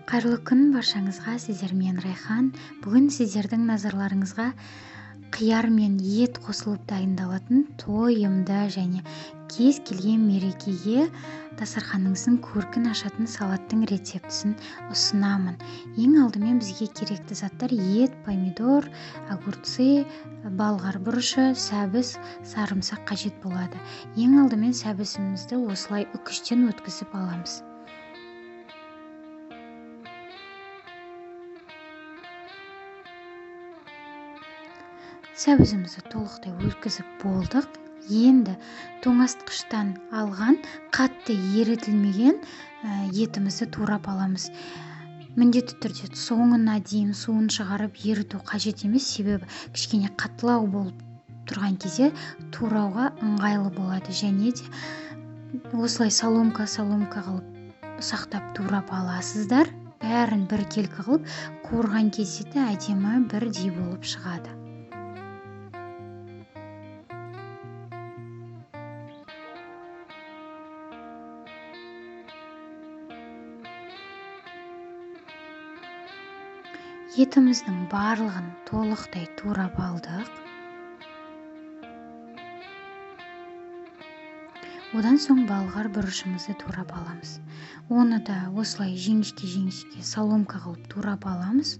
Қайырлы күн баршаңызға, сіздермен Райхан. Бүгін сіздердің назарларыңызға қияр мен ет қосылып дайындалатын тойымды және кез келген мерекеге дастарханыңыздың көркін ашатын салаттың рецептісін ұсынамын. Ең алдымен бізге керекті заттар ет, помидор, огурцы, балғар бұрышы, сәбіз, сарымсақ қажет болады. Ең алдымен сәбізімізді осылай үкіштен өткізіп аламыз. Сәбізімізді толықтай өткізіп болдық. Енді тоңазытқыштан алған қатты ерітілмеген етімізді турап аламыз. Міндетті түрде соңына дейін суын шығарып еріту қажет емес, себебі кішкене қаттылау болып тұрған кезде турауға ыңғайлы болады. Және де осылай соломка қылып сақтап турап аласыздар. Бәрін біркелкі қылып қуырған кезде де әдемі бірдей болып шығады. Етіміздің барлығын толықтай турап алдық. Одан соң балғар бұрышымызды турап аламыз. Оны да осылай жіңішке соломка қылып турап аламыз.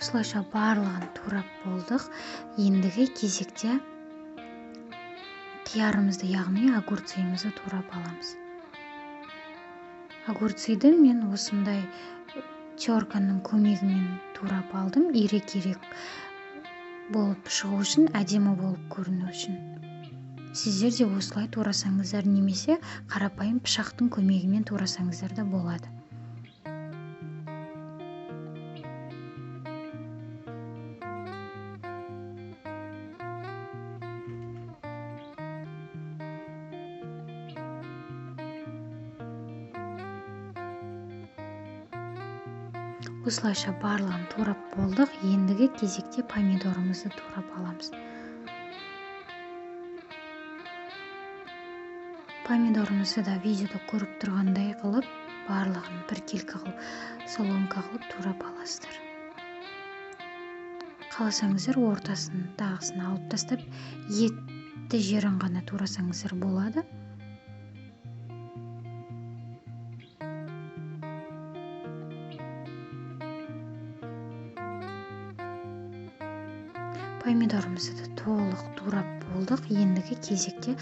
Осылайша барлығын турап болдық. Ендігі кезекте қиярымызды, яғни огурцыйымызды турап аламыз. Огурцыйды мен осындай терканың көмегімен турап алдым. Ирек болып шығу үшін, әдемі болып көріну үшін. Сіздер де осылай турасаңыздар, немесе қарапайым пышақтың көмегімен турасаңыздар да болады. Осылайша барлығын турап болдық. Ендігі кезекте помидорымызды турап аламыз. Помидорымызды да видеода көріп тұрғандай қылып, барлығын біркелкі қылып, соломка қылып турап аласыздар. Қаласаңыздар ортасындағысын алып тастап, етті жерін ғана турасаңыздар болады. Помидорымызды толық турап болдық. Ендігі кезекте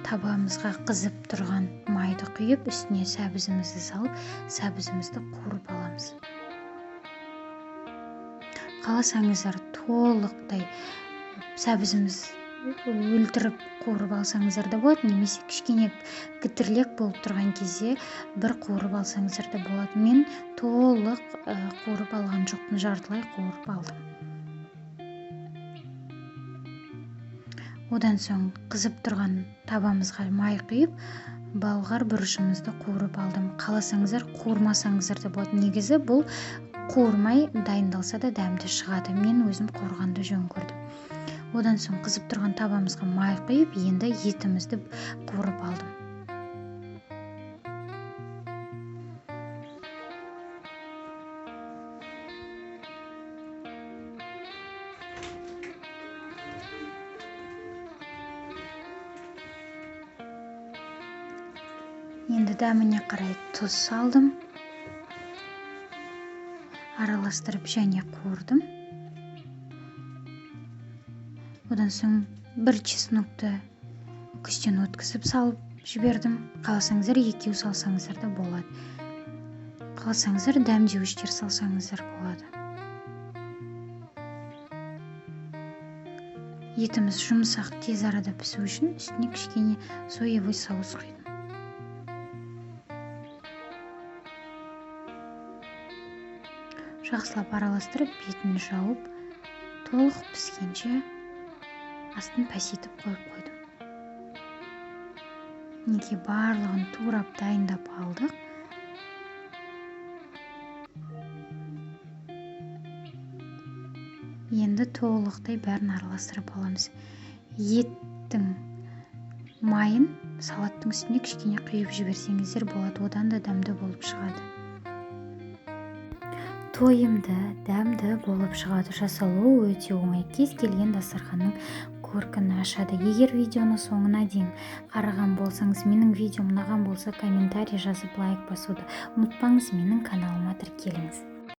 табамызға қызып тұрған майды құйып, үстіне сәбізімізді салып, сәбізімізді қуырып аламыз. Қаласаңыздар толықтай сәбізіміз өлтіріп қуырып алсаңыздар да болады, немесе кішкене кітірлек болып тұрған кезде бір қуырып алсаңыздар да болады. Мен толық қуырып алған жоқпын, жартылай қуырып алдым. Одан соң қызып тұрған табамызға май құйып, балғар бұрышымызды қуырып алдым. Қаласаңыздар қуырмасаңыздар да болады. Негізі бұл қуырмай дайындалса да дәмді шығады. Мен өзім қуырғанды жөн көрдім. Одан соң қызып тұрған табамызға май құйып, енді етімізді қуырып алдым. Енді дәміне қарай тұз салдым. Араластырып және қуырдым. Одан соң бір чеснокты үкістен өткізіп салып жібердім. Қаласаңыздар екеу салсаңыздар да болады. Қаласаңыздар дәмдеуіштер салсаңыздар болады. Етіміз жұмсақ, тез арада пісу үшін үстіне кішкене соевый соус құйдым. Жақсылап араластырып, бетін жауып, толық піскенше астын пәсетіп қойып қойдым. мінекей барлығын турап дайындап алдық. Енді толықтай бәрін араластырып аламыз. Еттің майын салаттың үстіне кішкене құйып жіберсеңіздер болады, одан да дәмді болып шығады. Тойымды, дәмді болып шығады. Жасалуы өте оңай, кез келген дастарханның көркін ашады. Егер видеоны соңына дейін қараған болсаңыз, менің видеом ұнаған болса, комментарий жазып лайк басуды ұмытпаңыз, менің каналыма тіркеліңіз.